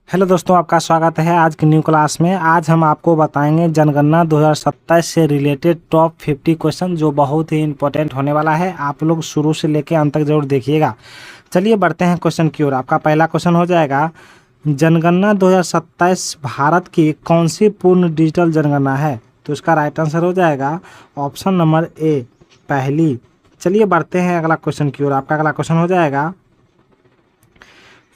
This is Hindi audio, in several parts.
हेलो दोस्तों, आपका स्वागत है आज की न्यू क्लास में। आज हम आपको बताएंगे जनगणना 2027 से रिलेटेड टॉप 50 क्वेश्चन जो बहुत ही इंपॉर्टेंट होने वाला है। आप लोग शुरू से लेकर अंत तक जरूर देखिएगा। चलिए बढ़ते हैं क्वेश्चन की ओर। आपका पहला क्वेश्चन हो जाएगा, जनगणना 2027 भारत की कौन सी पूर्ण डिजिटल जनगणना है? तो इसका राइट आंसर हो जाएगा ऑप्शन नंबर ए, पहली। चलिए बढ़ते हैं अगला क्वेश्चन की ओर। आपका अगला क्वेश्चन हो जाएगा,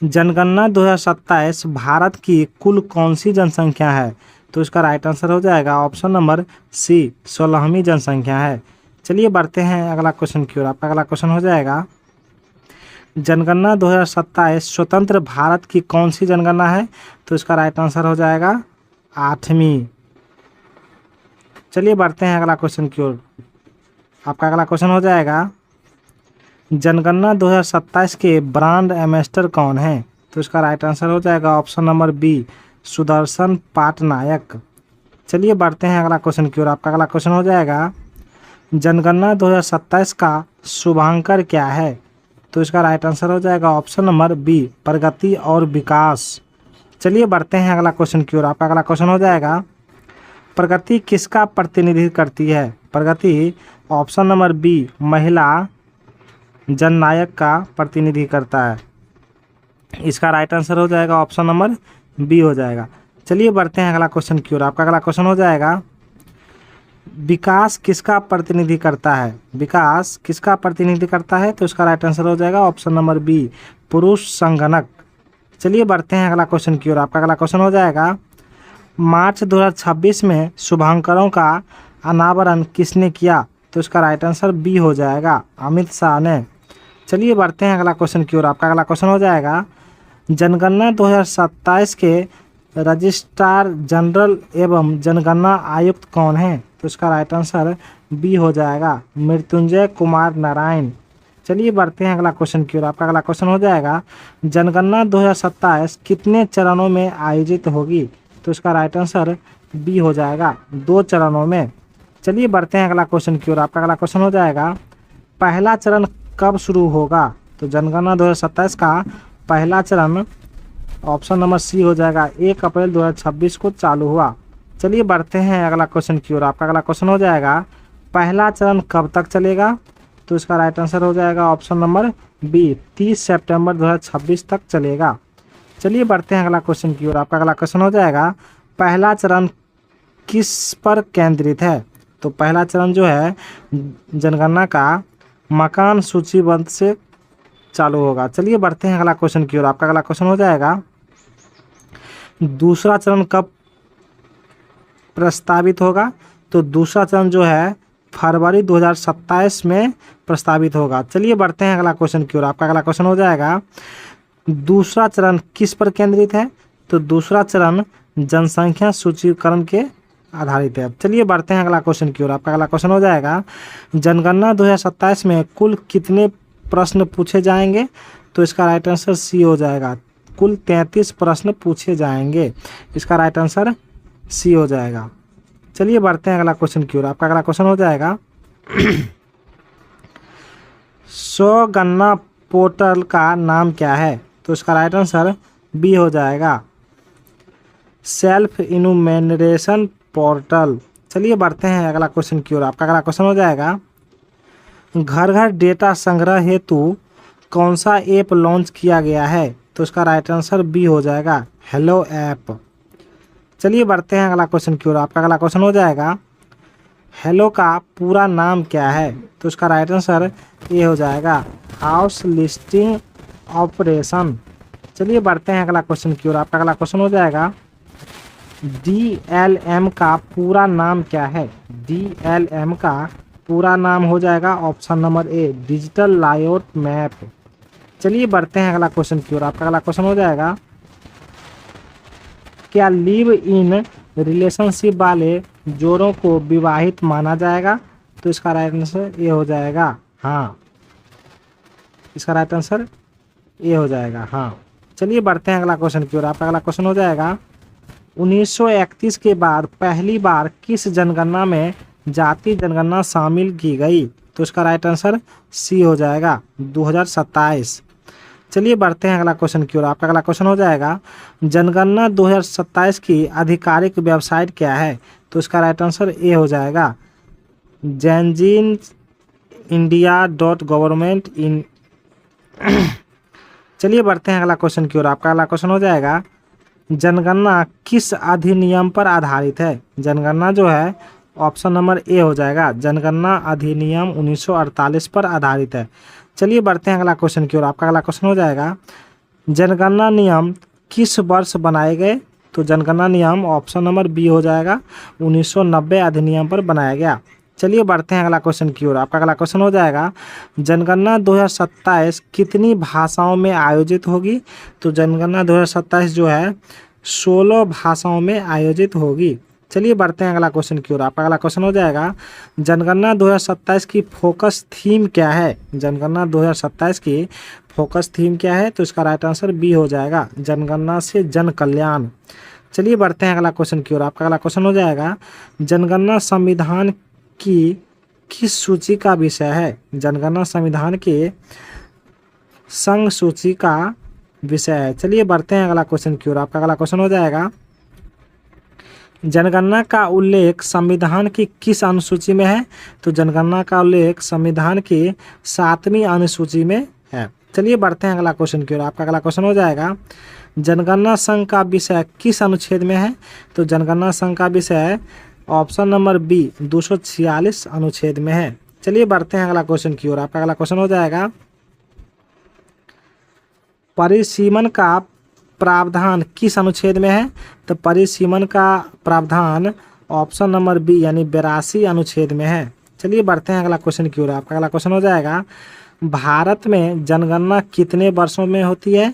जनगणना 2027 भारत की कुल कौन सी जनसंख्या है? तो इसका राइट आंसर हो जाएगा ऑप्शन नंबर सी, 16वीं जनसंख्या है। चलिए बढ़ते हैं अगला क्वेश्चन की ओर। आपका अगला क्वेश्चन हो जाएगा, जनगणना 2027 स्वतंत्र भारत की कौन सी जनगणना है? तो इसका राइट आंसर हो जाएगा 8वीं। चलिए बढ़ते हैं अगला क्वेश्चन की ओर। आपका अगला क्वेश्चन हो जाएगा, जनगणना 2027 के ब्रांड एम्बेसडर कौन है? तो इसका राइट आंसर हो जाएगा ऑप्शन नंबर बी, सुदर्शन पाटनायक। चलिए बढ़ते हैं अगला क्वेश्चन की ओर। आपका अगला क्वेश्चन हो जाएगा, जनगणना 2027 का शुभांकर क्या है? तो इसका राइट आंसर हो जाएगा ऑप्शन नंबर बी, प्रगति और विकास। चलिए बढ़ते हैं अगला क्वेश्चन की ओर। आपका अगला क्वेश्चन हो जाएगा, प्रगति किसका प्रतिनिधित्व करती है? प्रगति ऑप्शन नंबर बी, महिला जननायक का प्रतिनिधि करता है। इसका राइट आंसर हो जाएगा ऑप्शन नंबर बी हो जाएगा। चलिए बढ़ते हैं अगला क्वेश्चन की ओर। आपका अगला क्वेश्चन हो जाएगा, विकास किसका प्रतिनिधि करता है? विकास किसका प्रतिनिधि करता है? तो इसका राइट आंसर हो जाएगा ऑप्शन नंबर बी, पुरुष संगणक। चलिए बढ़ते हैं अगला क्वेश्चन की ओर। आपका अगला क्वेश्चन हो जाएगा, मार्च 2026 में शुभांकरों का अनावरण किसने किया? तो इसका राइट आंसर बी हो जाएगा, अमित शाह ने। चलिए बढ़ते हैं अगला क्वेश्चन की ओर। आपका अगला क्वेश्चन हो जाएगा, जनगणना 2027 के रजिस्ट्रार जनरल एवं जनगणना आयुक्त कौन है? तो इसका राइट आंसर बी हो जाएगा, मृत्युंजय कुमार नारायण। चलिए बढ़ते हैं अगला क्वेश्चन की ओर। आपका अगला क्वेश्चन हो जाएगा, जनगणना 2027 कितने चरणों में आयोजित होगी? तो इसका राइट आंसर बी हो जाएगा, 2 चरणों में। चलिए बढ़ते हैं अगला क्वेश्चन की ओर। आपका अगला क्वेश्चन हो जाएगा, पहला चरण कब शुरू होगा? तो जनगणना 2027 का पहला चरण ऑप्शन नंबर सी हो जाएगा, 1 अप्रैल 2026 को चालू हुआ। चलिए बढ़ते हैं अगला क्वेश्चन की ओर। आपका अगला क्वेश्चन हो जाएगा, पहला चरण कब तक चलेगा? तो इसका राइट आंसर हो जाएगा ऑप्शन नंबर बी, 30 सितंबर 2026 तक चलेगा। चलिए बढ़ते हैं अगला क्वेश्चन की ओर। आपका अगला क्वेश्चन हो जाएगा, पहला चरण किस पर केंद्रित है? तो पहला चरण जो है जनगणना का मकान सूचीबद्ध से चालू होगा। चलिए बढ़ते हैं अगला क्वेश्चन की ओर। आपका अगला क्वेश्चन हो जाएगा, दूसरा चरण कब प्रस्तावित होगा? तो दूसरा चरण जो है फरवरी 2027 में प्रस्तावित होगा। चलिए बढ़ते हैं अगला क्वेश्चन की ओर। आपका अगला क्वेश्चन हो जाएगा, दूसरा चरण किस पर केंद्रित है? तो दूसरा चरण जनसंख्या सूचीकरण के आधारित है। चलिए बढ़ते हैं अगला क्वेश्चन की ओर। आपका अगला क्वेश्चन हो जाएगा, जनगणना 2027 में कुल कितने प्रश्न पूछे जाएंगे? तो इसका राइट आंसर सी हो जाएगा, कुल 33 प्रश्न पूछे जाएंगे। इसका राइट आंसर सी हो जाएगा। चलिए बढ़ते हैं अगला क्वेश्चन की ओर। आपका अगला क्वेश्चन हो जाएगा, स्वगणना पोर्टल का नाम क्या है? तो इसका राइट आंसर बी हो जाएगा, सेल्फ इनुमेरेशन पोर्टल। चलिए बढ़ते हैं अगला क्वेश्चन की ओर। आपका अगला क्वेश्चन हो जाएगा, घर घर डेटा संग्रह हेतु कौन सा ऐप लॉन्च किया गया है? तो इसका राइट आंसर बी हो जाएगा, हेलो ऐप। चलिए बढ़ते हैं अगला क्वेश्चन की ओर। आपका अगला क्वेश्चन हो जाएगा, हेलो का पूरा नाम क्या है? तो इसका राइट आंसर ए हो जाएगा, हाउस लिस्टिंग ऑपरेशन। चलिए बढ़ते हैं अगला क्वेश्चन की ओर। आपका अगला क्वेश्चन हो जाएगा, DLM का पूरा नाम क्या है? DLM का पूरा नाम हो जाएगा option number A, digital layout map. चलिए बढ़ते हैं अगला क्वेश्चन की ओर। आपका अगला क्वेश्चन हो जाएगा, क्या लिव इन रिलेशनशिप वाले जोड़ों को विवाहित माना जाएगा? तो इसका राइट आंसर ए हो जाएगा, हाँ। इसका राइट आंसर ए हो जाएगा, हाँ। चलिए बढ़ते हैं अगला क्वेश्चन की ओर। आपका अगला क्वेश्चन हो जाएगा, 1931 के बाद पहली बार किस जनगणना में जाति जनगणना शामिल की गई? तो इसका राइट आंसर सी हो जाएगा, 2027। चलिए बढ़ते हैं अगला क्वेश्चन की ओर। आपका अगला क्वेश्चन हो जाएगा जनगणना 2027 की आधिकारिक वेबसाइट क्या है? तो इसका राइट आंसर ए हो जाएगा जैनजीन इंडिया .गवर्नमेंट इन। चलिए बढ़ते हैं अगला क्वेश्चन की ओर। आपका अगला क्वेश्चन हो जाएगा जनगणना किस अधिनियम पर आधारित है? जनगणना जो है ऑप्शन नंबर ए हो जाएगा जनगणना अधिनियम 1948 पर आधारित है। चलिए बढ़ते हैं अगला क्वेश्चन की ओर। आपका अगला क्वेश्चन हो जाएगा जनगणना नियम किस वर्ष बनाए गए? तो जनगणना नियम ऑप्शन नंबर बी हो जाएगा 1990 अधिनियम पर बनाया गया। चलिए बढ़ते हैं अगला क्वेश्चन की ओर। आपका अगला क्वेश्चन हो जाएगा जनगणना 2027 कितनी भाषाओं में आयोजित होगी? तो जनगणना 2027 जो है 16 भाषाओं में आयोजित होगी। चलिए बढ़ते हैं अगला क्वेश्चन की ओर। आपका अगला क्वेश्चन हो जाएगा जनगणना 2027 की फोकस थीम क्या है? जनगणना 2027 की फोकस थीम क्या है? तो इसका राइट आंसर बी हो जाएगा जनगणना से जन कल्याण। चलिए बढ़ते हैं अगला क्वेश्चन की ओर। आपका अगला क्वेश्चन हो जाएगा जनगणना संविधान की किस सूची का विषय है? जनगणना संविधान के संघ सूची का विषय है। चलिए बढ़ते हैं अगला क्वेश्चन की ओर। आपका अगला क्वेश्चन हो जाएगा जनगणना का उल्लेख संविधान की किस अनुसूची में है? तो जनगणना का उल्लेख संविधान की 7वीं अनुसूची में है। चलिए बढ़ते हैं अगला क्वेश्चन की ओर। आपका अगला क्वेश्चन हो जाएगा जनगणना संघ का विषय किस अनुच्छेद में है? तो जनगणना संघ का विषय ऑप्शन नंबर बी 246 अनुच्छेद में है। चलिए बढ़ते हैं अगला क्वेश्चन की ओर। आपका अगला क्वेश्चन हो जाएगा परिसीमन का प्रावधान किस अनुच्छेद में है? तो परिसीमन का प्रावधान ऑप्शन नंबर बी यानी 82 अनुच्छेद में है। चलिए बढ़ते हैं अगला क्वेश्चन की ओर। आपका अगला क्वेश्चन हो जाएगा भारत में जनगणना कितने वर्षों में होती है?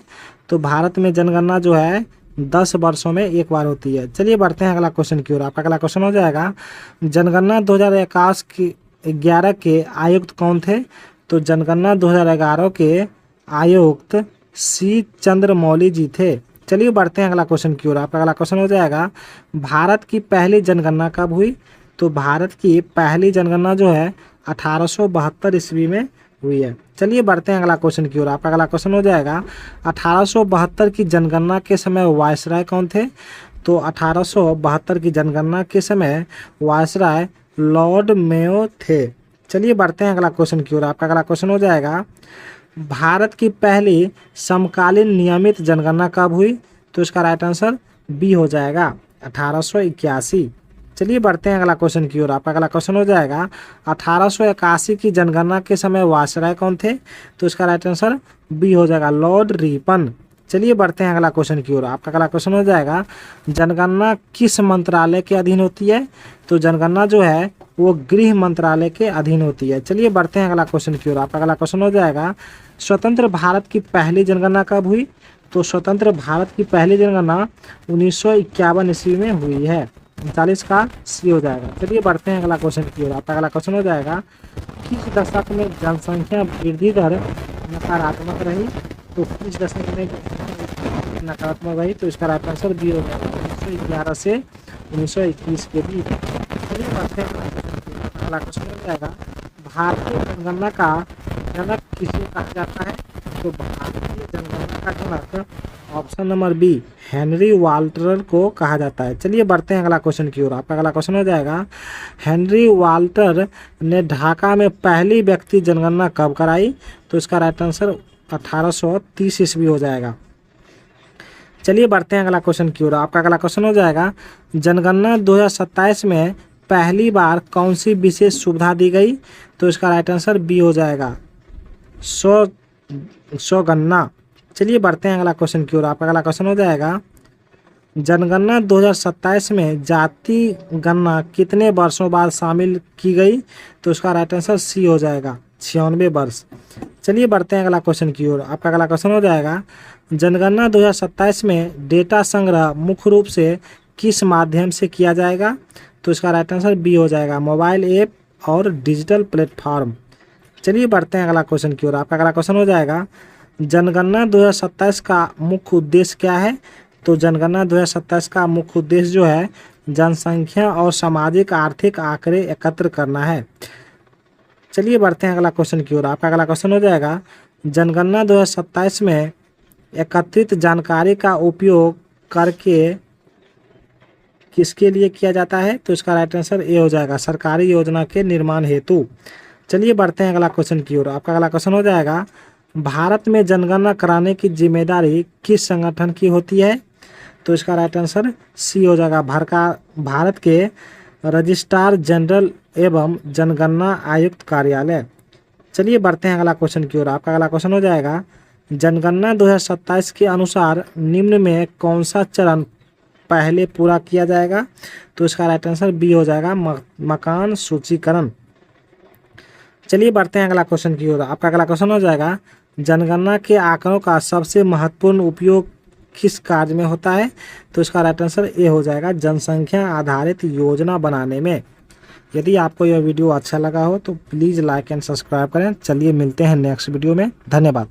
तो भारत में जनगणना जो है 10 वर्षों में एक बार होती है। चलिए बढ़ते हैं अगला क्वेश्चन की ओर। आपका अगला क्वेश्चन हो जाएगा जनगणना 2021 की 11 के आयुक्त कौन थे? तो जनगणना 2011 के आयुक्त सी चंद्रमौली जी थे। चलिए बढ़ते हैं अगला क्वेश्चन की ओर। आपका अगला क्वेश्चन हो जाएगा भारत की पहली जनगणना कब हुई? तो भारत की पहली जनगणना जो है 1872 ईस्वी में हुई है। चलिए बढ़ते हैं अगला क्वेश्चन की ओर। आपका अगला क्वेश्चन हो जाएगा 1872 की जनगणना के समय वायसराय कौन थे? तो 1872 की जनगणना के समय वायसराय लॉर्ड मेयो थे। चलिए बढ़ते हैं अगला क्वेश्चन की ओर। आपका अगला क्वेश्चन हो जाएगा भारत की पहली समकालीन नियमित जनगणना कब हुई? तो इसका राइट आंसर बी हो जाएगा 1881। चलिए बढ़ते हैं अगला क्वेश्चन की ओर। आपका अगला क्वेश्चन हो जाएगा 1881 की जनगणना के समय वायसराय कौन थे? तो इसका राइट आंसर बी हो जाएगा लॉर्ड रिपन। चलिए बढ़ते हैं अगला क्वेश्चन की ओर। आपका अगला क्वेश्चन हो जाएगा जनगणना किस मंत्रालय के अधीन होती है? तो जनगणना जो है वो गृह मंत्रालय के अधीन होती है। चलिए बढ़ते हैं अगला क्वेश्चन की ओर। आपका अगला क्वेश्चन हो जाएगा स्वतंत्र भारत की पहली जनगणना कब हुई? तो स्वतंत्र भारत की पहली जनगणना 1951 ईस्वी में हुई है। 39 का सी हो जाएगा। चलिए बढ़ते हैं अगला क्वेश्चन की ओर। आपका अगला क्वेश्चन हो जाएगा किस दशक में जनसंख्या वृद्धि दर नकारात्मक रही? तो किस दशक में नकारात्मक रही? तो इसका राइट आंसर बी हो जाएगा 1911 से 1921 के बीच। चलिए बढ़ते हैं अगला क्वेश्चन हो जाएगा भारतीय जनगणना का जनक किसे कहा जाता है? तो भारतीय जनगणना का जनक option number B Henry Walter को कहा जाता है। चलिए बढ़ते हैं अगला क्वेश्चन की ओर। आपका अगला क्वेश्चन हो जाएगा हेनरी वाल्टर ने ढाका में पहली व्यक्ति जनगणना कब कराई? तो इसका राइट आंसर 1830 ईस्वी हो जाएगा। चलिए बढ़ते हैं अगला क्वेश्चन की ओर। आपका अगला क्वेश्चन हो जाएगा जनगणना 2027 में पहली बार कौन सी विशेष सुविधा दी गई? तो इसका राइट आंसर बी हो जाएगा स्वगणना। चलिए बढ़ते हैं अगला क्वेश्चन की ओर। आपका अगला क्वेश्चन हो जाएगा जनगणना 2027 में जाति गणना कितने वर्षों बाद शामिल की गई? तो इसका राइट आंसर सी हो जाएगा 96 वर्ष। चलिए बढ़ते हैं अगला क्वेश्चन की ओर। आपका अगला क्वेश्चन हो जाएगा जनगणना 2027 में डेटा संग्रह मुख्य रूप से किस माध्यम से किया जाएगा? तो इसका राइट आंसर बी हो जाएगा मोबाइल ऐप और डिजिटल प्लेटफॉर्म। चलिए बढ़ते हैं अगला क्वेश्चन की ओर। आपका अगला क्वेश्चन हो जाएगा जनगणना 2027 का मुख्य उद्देश्य क्या है? तो जनगणना 2027 का मुख्य उद्देश्य जो है जनसंख्या और सामाजिक आर्थिक आंकड़े एकत्र करना है। चलिए बढ़ते हैं अगला क्वेश्चन की ओर। आपका अगला क्वेश्चन हो जाएगा जनगणना 2027 में एकत्रित जानकारी का उपयोग करके किसके लिए किया जाता है? तो इसका राइट आंसर ए हो जाएगा, सरकारी योजना के निर्माण हेतु। चलिए बढ़ते हैं अगला क्वेश्चन की ओर। आपका अगला क्वेश्चन हो जाएगा, भारत में जनगणना कराने की जिम्मेदारी किस संगठन की होती है? तो इसका राइट आंसर सी हो जाएगा, भारत के रजिस्ट्रार जनरल एवं जनगणना आयुक्त कार्यालय। चलिए बढ़ते हैं अगला क्वेश्चन की ओर। आपका अगला क्वेश्चन हो जाएगा, जनगणना 2027 के अनुसार निम्न में कौन सा चरण पहले पूरा किया जाएगा? तो इसका राइट आंसर बी हो जाएगा, मकान सूचीकरण। चलिए बढ़ते हैं अगला क्वेश्चन की ओर। आपका अगला क्वेश्चन हो जाएगा, जनगणना के आंकड़ों का सबसे महत्वपूर्ण उपयोग किस कार्य में होता है? तो इसका राइट आंसर ए हो जाएगा, जनसंख्या आधारित योजना बनाने में। यदि आपको यह वीडियो अच्छा लगा हो तो प्लीज़ लाइक एंड सब्सक्राइब करें। चलिए मिलते हैं नेक्स्ट वीडियो में, धन्यवाद।